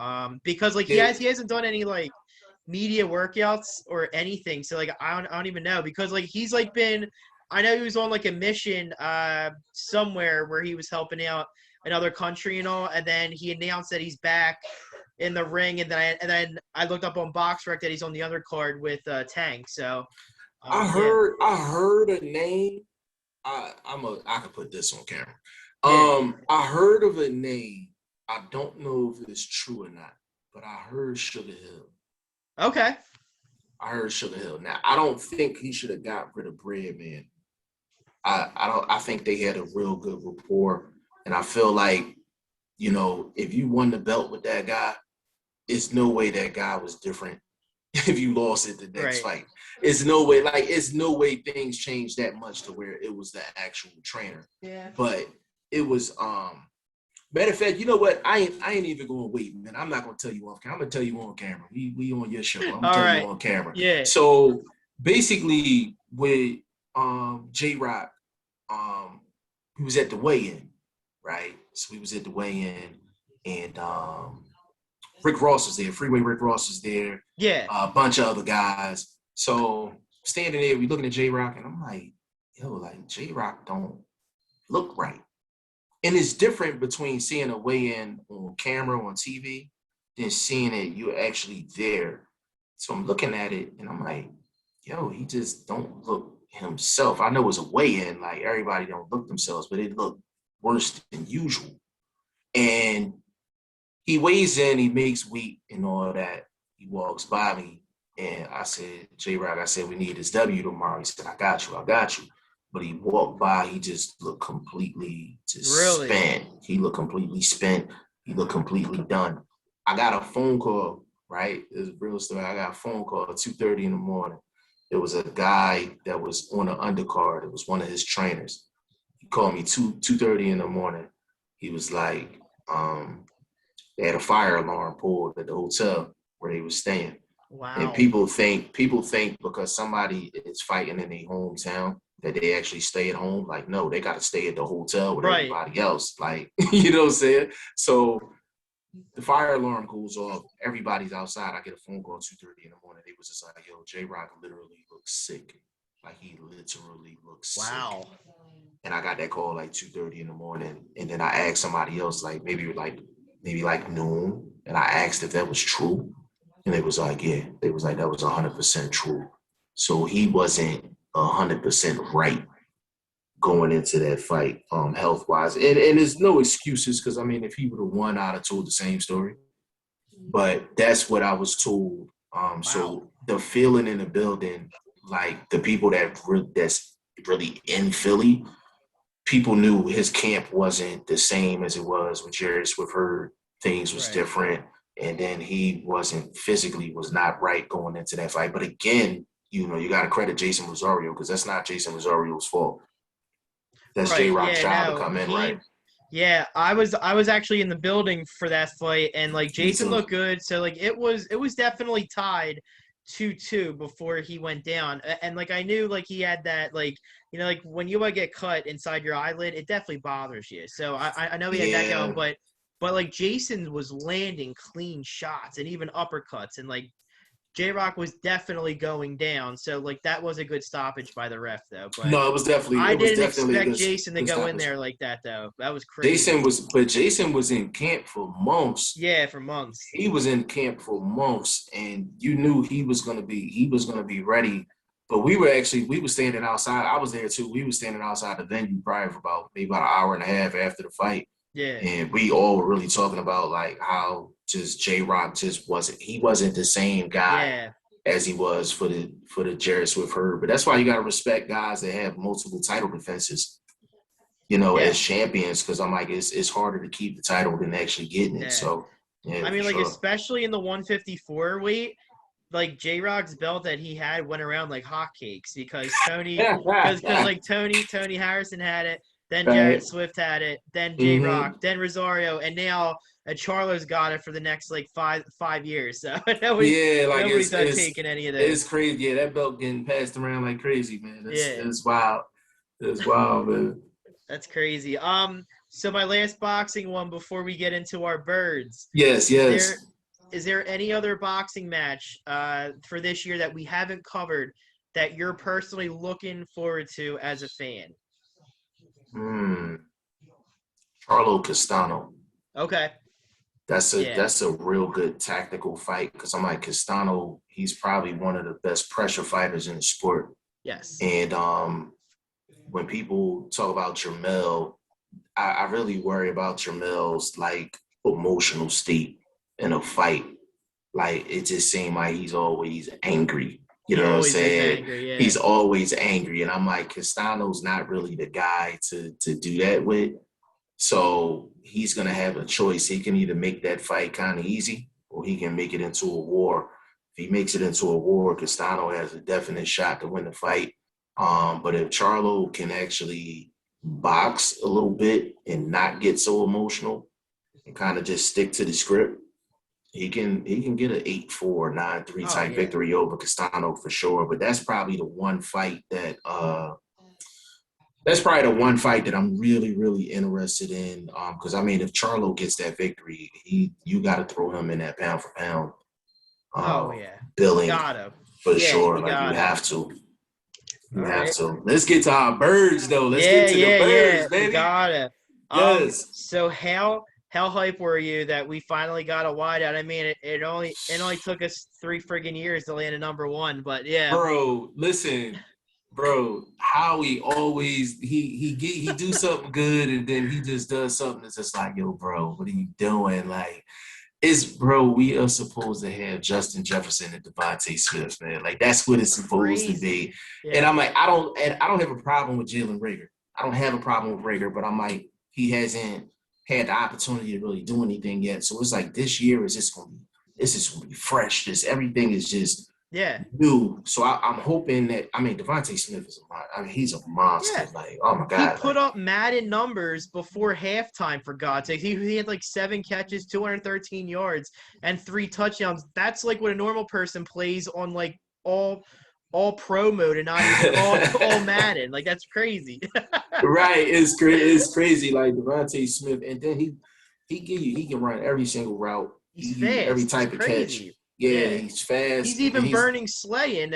Because like Yeah, he hasn't done any like media workouts or anything. So like I don't even know because like he's like been I know he was on like a mission somewhere where he was helping out another country and all, and then he announced that he's back in the ring, and then I looked up on BoxRec that he's on the undercard with Tank. So yeah, I heard a name. I can put this on camera. yeah, I heard of a name. I don't know if it's true or not, but I heard Sugar Hill. okay, I heard Sugar Hill. Now I don't think he should have got rid of Bread Man. I don't. I think they had a real good rapport, and I feel like if you won the belt with that guy, it's no way that guy was different if you lost it the next right, fight. It's no way things changed that much to where it was the actual trainer. yeah. But it was matter of fact, you know what? I ain't even gonna wait, man. I'm not gonna tell you off camera. I'm gonna tell you on camera. We on your show. I'm gonna All tell you right, on camera. yeah, So basically with J Rock, he was at the weigh-in, right? So he was at the weigh-in and Rick Ross was there. Freeway Rick Ross was there. yeah, A bunch of other guys. So standing there, we looking at J Rock, and I'm like, yo, like J Rock don't look right. And it's different between seeing a weigh-in on camera on TV than seeing it you're actually there. So I'm looking at it, and I'm like, yo, he just don't look himself. I know it's a weigh-in, like everybody don't look themselves, but it looked worse than usual. And he weighs in, he makes weight and all that. He walks by me, and I said, J Rock, I said, we need this W tomorrow. He said, I got you, I got you. But he walked by, he just looked completely just really, spent. He looked completely spent. He looked completely done. I got a phone call, right? It's a real story. I got a phone call at 2:30 in the morning. It was a guy that was on the undercard. It was one of his trainers. He called me 2:30 in the morning. He was like, they had a fire alarm pulled at the hotel where they were staying. And wow, people think because somebody is fighting in their hometown that they actually stay at home. Like, no, they got to stay at the hotel with right, everybody else. Like, you know what I'm saying? So the fire alarm goes off. Everybody's outside. I get a phone call at 2:30 in the morning. They was just like, yo, J Rock literally looks sick. Like he literally looks sick. wow, And I got that call like 2:30 in the morning. And then I asked somebody else, like maybe like noon, and I asked if that was true. And they was like, yeah, they was like, that was 100% true. So he wasn't 100% right going into that fight, health wise. And there's no excuses because I mean, if he would have won, I'd have told the same story. But that's what I was told. Wow. So the feeling in the building, like the people that's really in Philly, people knew his camp wasn't the same as it was when Jerry Swift heard things was Right. different. And then he wasn't physically was not right going into that fight. But again, you got to credit Jason Rosario because that's not Jason Rosario's fault. That's J Right. Rock's Yeah. job to No. come in right. Yeah. I was actually in the building for that fight, and like Me Jason too. looked good. So like it was definitely tied 2-2 before he went down. And like I knew like he had that like like when you like get cut inside your eyelid, it definitely bothers you. So I know he had that going, Yeah. but like Jason was landing clean shots and even uppercuts, and like J Rock was definitely going down. So like that was a good stoppage by the ref though. But No, I it was didn't definitely a expect good, Jason to good go in stoppage. there like that though. That was crazy. Jason was in camp for months. Yeah, for months. He was in camp for months, and you knew he was gonna be ready. But we were standing outside. I was there too. We were standing outside the venue probably for maybe about an hour and a half after the fight, Yeah. and we all were really talking about like how just J Rock just wasn't the same guy Yeah. as he was for the Jarrett Swift herd. But that's why you gotta respect guys that have multiple title defenses, Yeah. as champions, because I'm like, it's harder to keep the title than actually getting it. Yeah. So yeah, I for mean, like sure. especially in the 154 weight, like J Rock's belt that he had went around like hotcakes because because like Tony Harrison had it, then Jarrett Right. Swift had it, then J Rock, Mm-hmm. then Rosario, and now Charlo's got it for the next like five years. So Yeah, like nobody's not taking any of it's those. crazy. Yeah, that belt getting passed around like crazy, man. That's Yeah, it's wild. It's wild, man. that's crazy. So my last boxing one before we get into our birds, Yes, is there yes. is there any other boxing match for this year that we haven't covered that you're personally looking forward to as a fan? Mm. Charlo Castano. Okay. Yeah. That's a real good tactical fight because I'm like Castano. He's probably one of the best pressure fighters in the sport. Yes. And when people talk about Jermell, I really worry about Jermell's like emotional state in a fight. Like it just seemed like he's always angry. You He know what I'm always is saying? angry. Yeah. He's always angry. And I'm like, Castano's not really the guy to do that with. So he's gonna have a choice. He can either make that fight kind of easy or he can make it into a war. If he makes it into a war, Castano has a definite shot to win the fight. But if Charlo can actually box a little bit and not get so emotional and kind of just stick to the script, he can get an 8-4, 9-3 Oh type yeah. victory over Castano for sure. But that's probably the one fight that I'm really, really interested in. Because I mean, if Charlo gets that victory, you got to throw him in that pound for pound Oh uh, yeah. billing Gotta. for Yeah, sure. you Like you gotta. have to, you All have right. to. Let's get to our birds though. Let's get Yeah, to the yeah, yeah. birds, baby. Gotta. Yes, So how hype were you that we finally got a wideout? I mean, it only took us 3 friggin' years to land a number one, but yeah. bro. Listen, bro. Howie always he do something good and then he just does something that's just like, yo, bro, what are you doing? Like, bro, we are supposed to have Justin Jefferson and Devontae Smith, man. Like that's what it's supposed to be. Crazy. And Yeah. I'm like, I don't have a problem with Jalen Rager. I don't have a problem with Rager, but I'm like, he hasn't had the opportunity to really do anything yet. So it's like this is gonna be fresh. Just everything is just Yeah. new. So I'm hoping that Devontae Smith is he's a monster. Yeah. Like, oh my He God. put Like, up Madden numbers before halftime, for God's sake. He had like 7 catches, 213 yards, and 3 touchdowns. That's like what a normal person plays on like all pro mode and not even all Madden. Like that's crazy. right. It's crazy. Like Devontae Smith, and then he can run every single route. He He's give you every fast. He's type of catch. crazy. Yeah, Yeah. he's fast. He's And even he's burning Slay in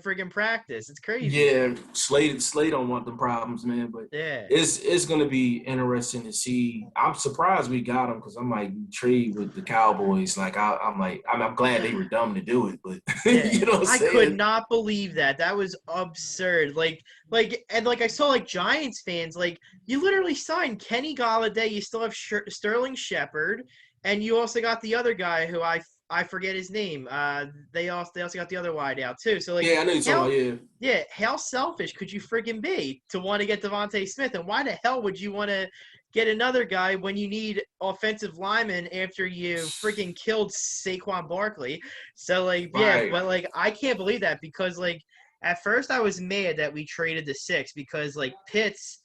friggin' practice. It's crazy. Yeah, Slade don't want them problems, man. But Yeah. it's gonna be interesting to see. I'm surprised we got him because I'm like trade with the Cowboys. Like I'm glad they were dumb to do it, but Yeah, you know what I'm I could saying? not believe that. That was absurd. And like I saw like Giants fans, like you literally signed Kenny Galladay. You still have Sterling Shepard, and you also got the other guy who I forget his name. They also got the other wide out too. So like Yeah, I know you're talking how about. Yeah, yeah, how selfish could you friggin' be to want to get Devontae Smith? And why the hell would you want to get another guy when you need offensive linemen after you freaking killed Saquon Barkley? So like, yeah, right, but like, I can't believe that because like, at first I was mad that we traded the six because like Pitts,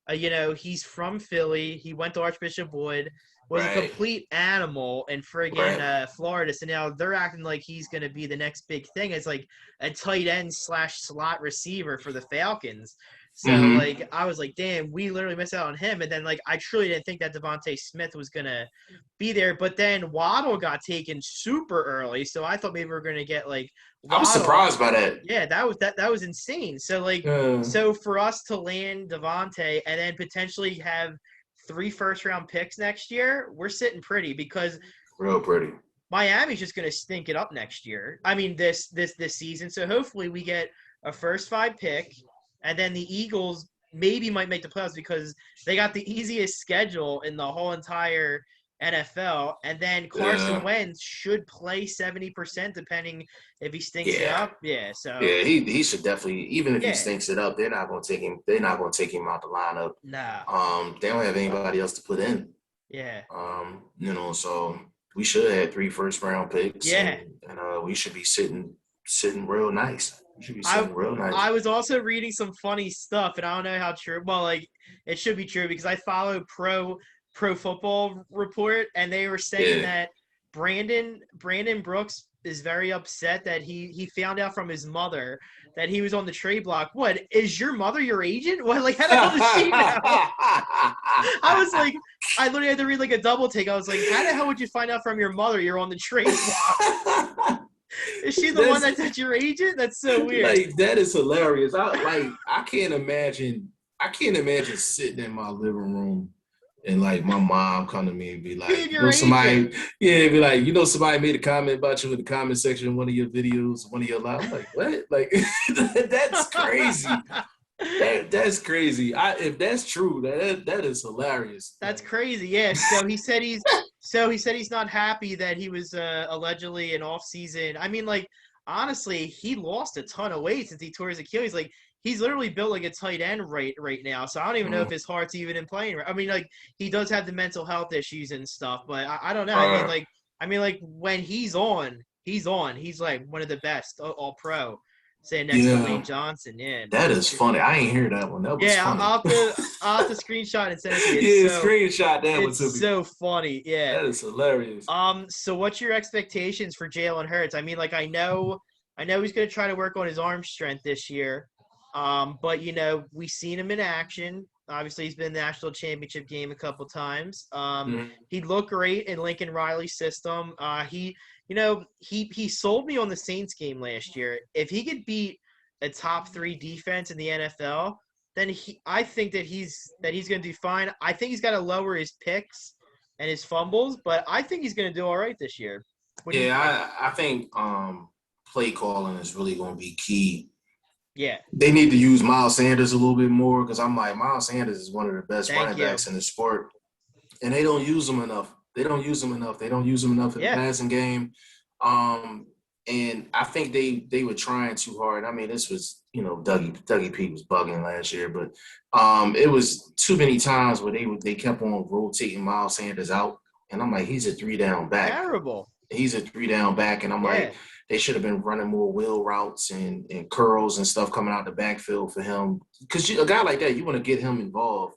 he's from Philly. He went to Archbishop Wood, was a right, complete animal in friggin' right. Florida. So now they're acting like he's gonna be the next big thing. It's like a tight end / slot receiver for the Falcons. So Mm-hmm. like I was like, damn, we literally missed out on him. And then like I truly didn't think that Devontae Smith was gonna be there. But then Waddle got taken super early, so I thought maybe we were gonna get like I was Waddle. surprised by that. Yeah, that was insane. So like Uh, so for us to land Devontae and then potentially have 3 first-round picks next year, we're sitting pretty because Real pretty. Miami's just going to stink it up next year. I mean this season. So hopefully we get a first 5 pick and then the Eagles maybe might make the playoffs because they got the easiest schedule in the whole entire NFL, and then Carson Uh, Wentz should play 70% depending if he stinks it yeah, up. Yeah, so yeah. He should definitely, even if he yeah, stinks it up, they're not gonna take him. They're not gonna take him out the lineup. nah, They don't have anybody else to put in. yeah, So we should have 3 first-round picks, yeah. and we should be sitting real nice. We should be I sitting real nice. I was also reading some funny stuff, and I don't know how true. Well, like it should be true because I follow Pro Football Report, and they were saying Yeah. that Brandon Brooks is very upset that he found out from his mother that he was on the trade block. What is your mother your agent? What like how the hell does she know? I was like, I literally had to read like a double take. I was like, how the hell would you find out from your mother you're on the trade block? Is she the one That's that's your agent? That's so weird. like that is hilarious. I can't imagine. I can't imagine sitting in my living room and like my mom come to me and be Being like, your agent. somebody, yeah, be like, somebody made a comment about you in the comment section in one of your videos, one of your lives. I'm like, what? Like, that's crazy. That's crazy. If that's true, that is hilarious. That's Like, crazy. Yeah. So he said he's not happy that he was allegedly an off season. I mean, like honestly, he lost a ton of weight since he tore his Achilles. Like he's literally built like a tight end right now. So I don't even know if mm, his heart's even in playing. I mean, like he does have the mental health issues and stuff, but I don't know. uh, I mean, like when he's on. He's on. He's like one of the best, all pro. Saying next to yeah, Lane Johnson. Yeah. that is funny. I ain't hear that one. That was Yeah, funny. I'll have to screenshot and send it to you. Yeah, screenshot that one to It's me. so funny. Yeah. That is hilarious. So what's your expectations for Jalen Hurts? I mean, like I know he's gonna try to work on his arm strength this year. But we've seen him in action. Obviously, he's been in the national championship game a couple times. Mhm. He looked great in Lincoln Riley's system. He sold me on the Saints game last year. If he could beat a top 3 defense in the NFL, then I think that he's going to do fine. I think he's got to lower his picks and his fumbles, but I think he's going to do all right this year. What do you think? Yeah, I think play calling is really going to be key. Yeah, They need to use Miles Sanders a little bit more because I'm like, Miles Sanders is one of the best thank running you. backs in the sport, and they don't use him enough. They don't use him enough. They don't use him enough in the Yeah, passing game. And I think they were trying too hard. I mean, this was, Dougie P was bugging last year, but it was too many times where they kept on rotating Miles Sanders out, and I'm like, he's a 3-down back. terrible. He's a 3-down back, and I'm like, Yeah, they should have been running more wheel routes and curls and stuff coming out the backfield for him. Because a guy like that, you want to get him involved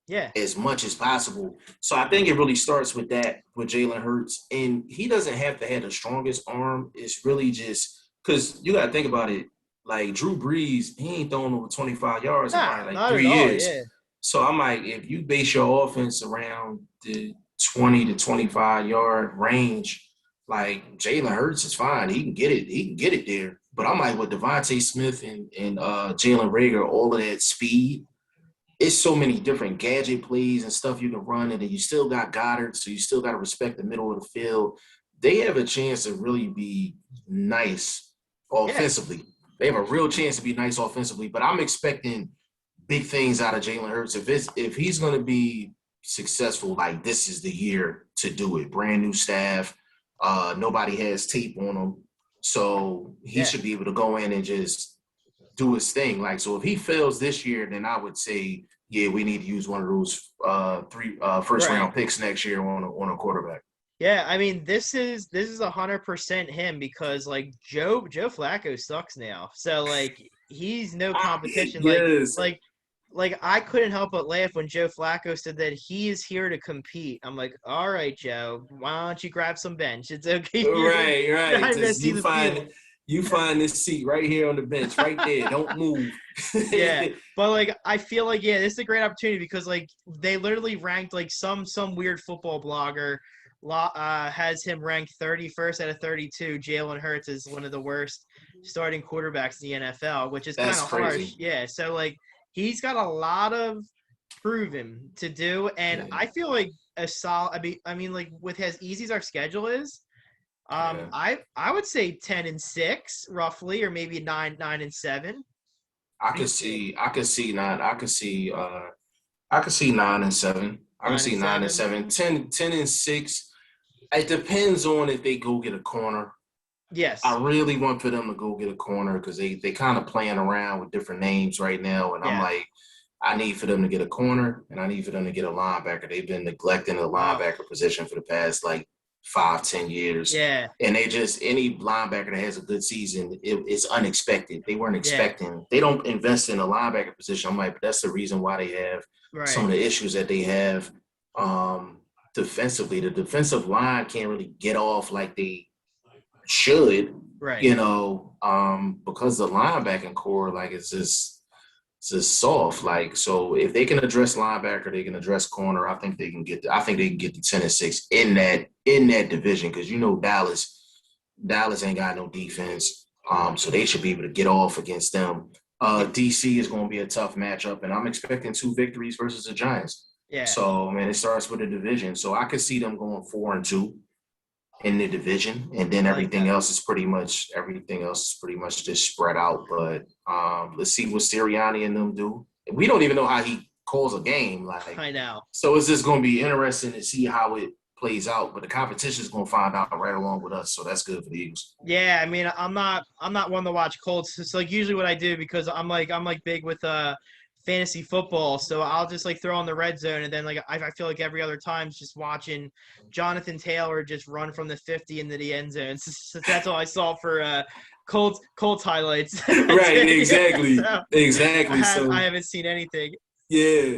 yeah, as much as possible. So I think it really starts with that, with Jalen Hurts. And he doesn't have to have the strongest arm. It's really just because you got to think about it. Like Drew Brees, he ain't thrown over 25 yards in nah, probably like not at 3 all. years. Yeah, So I'm like, if you base your offense around the 20 to 25 yard range, Like Jalen Hurts is fine. He can get it. He can get it there. But I'm like with Devontae Smith and Jalen Reagor, all of that speed. It's so many different gadget plays and stuff you can run, and then you still got Goddard, so you still got to respect the middle of the field. They have a chance to really be nice offensively. They have a real chance to be nice offensively, but I'm expecting big things out of Jalen Hurts. If he's going to be successful, like this is the year to do it. Brand new staff, nobody has tape on him, so he should be able to go in and just do his thing. Like, so if he fails this year, then I would say, yeah, we need to use one of those three first round picks next year on a quarterback. Yeah, I mean, this is 100% him because like Joe Flacco sucks now. So like he's no competition. Yes. Like I couldn't help but laugh when Joe Flacco said that he is here to compete. I'm like, all right, Joe, why don't you grab some bench? It's okay. Right. You find this seat right here on the bench, right there. Don't move. Yeah, but like I feel like this is a great opportunity because like they literally ranked like some weird football blogger has him ranked 31st out of 32. Jalen Hurts is one of the worst starting quarterbacks in the NFL, which is kind of harsh. Yeah, so like he's got a lot of proving to do, and I feel like a solid. I mean, like with as easy as our schedule is. I would say 10-6 roughly, or maybe 9-7. I could see 9. I could see 9 and 7. I could see 9 and 7. 10 and 6. It depends on if they go get a corner. Yes. I really want for them to go get a corner because they kind of playing around with different names right now, and I'm like, I need for them to get a corner, and I need for them to get a linebacker. They've been neglecting the linebacker position for the past 5-10 years. Yeah. And they just, any linebacker that has a good season, it's unexpected. They weren't expecting. They don't invest in a linebacker position. I'm like, but that's the reason why they have some of the issues that they have defensively. The defensive line can't really get off like they should, because the linebacking core, it's just soft. So if they can address linebacker, they can address corner. I think they can get the 10-6 in that division because Dallas ain't got no defense. So they should be able to get off against them. DC is going to be a tough matchup, and I'm expecting 2 victories versus the Giants. Yeah. So it starts with the division. So I could see them going 4-2 in the division, and then everything else is pretty much just spread out. But let's see what Sirianni and them do. We don't even know how he calls a game. I know. So it's just going to be interesting to see how it plays out. But the competition is going to find out right along with us. So that's good for the Eagles. Yeah, I mean, I'm not one to watch Colts. It's usually what I do because I'm big with fantasy football, so I'll just throw on the red zone, and then I feel like every other time just watching Jonathan Taylor just run from the 50 into the end zone. So that's all I saw for Colts highlights. Right, exactly. Exactly. I haven't seen anything. Yeah.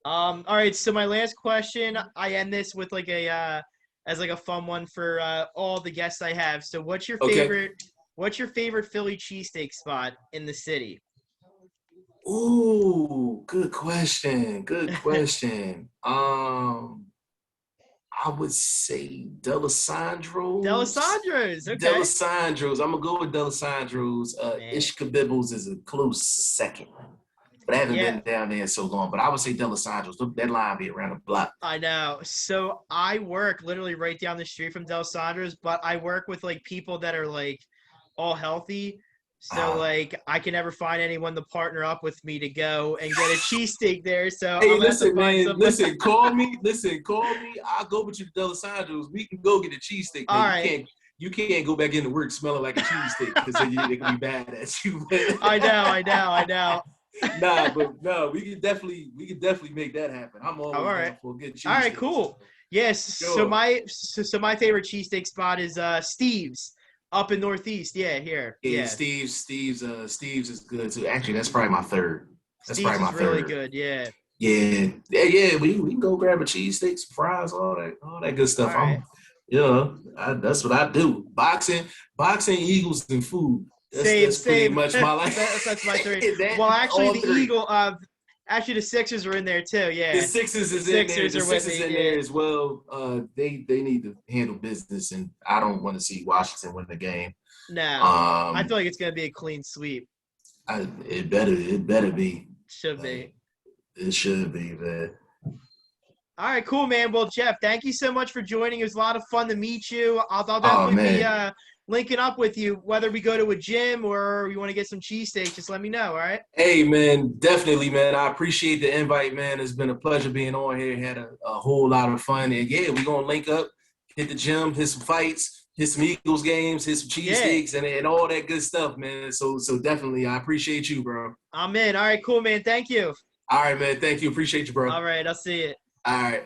All right, so my last question, I end this with a fun one for all the guests I have. So what's your favorite Philly cheesesteak spot in the city? Ooh, good question. I would say Delisandro's. Okay. Delisandro's. I'm gonna go with Delisandro's. Ishkabibbles is a close second, but I haven't been down there in so long. But I would say Delisandro's. Look, that line be around the block. I know. So I work literally right down the street from Delisandro's, but I work with people that are all healthy. So I can never find anyone to partner up with me to go and get a cheesesteak there. So hey, listen, call me. I'll go with you to Delisandro's. We can go get a cheesesteak. All right. You can't go back into work smelling like a cheesesteak because they can be bad at you. I know. We can definitely make that happen. I'm always down for a good cheesesteak. All right, cool. Yes. Sure. So my favorite cheesesteak spot is Steve's. Up in Northeast, here. Yeah, Steve's is good too. Actually, that's probably my third. That's Steve's probably my is third. Really good, yeah. Yeah. We can go grab a cheesesteak, some fries, all that good stuff. Right. That's what I do. Boxing, Eagles, and food. That's pretty much my life. That's my three. Well, actually, Actually, the Sixers are in there too. Yeah. The Sixers is The in there. Sixers The are with Sixers me, in yeah. there as well. They need to handle business, and I don't want to see Washington win the game. No, I Um, feel like it's gonna be a clean sweep. it better be. Should be. Like, it should be, man. All right, cool, man. Well, Jeff, thank you so much for joining. It was a lot of fun to meet you. I'll Oh definitely be man. linking up with you, whether we go to a gym or you want to get some cheesesteaks. Just let me know, all right? Hey man, definitely, man. I appreciate the invite, man. It's been a pleasure being on here. Had a whole lot of fun, and yeah, we're gonna link up, hit the gym, hit some fights, hit some Eagles games, hit some Yeah, cheesesteaks, and all that good stuff, man. So definitely, I appreciate you, bro. I'm in. All right, cool, man. Thank you. All right, man. Thank you. Appreciate you, bro. All right, I'll see you. All right.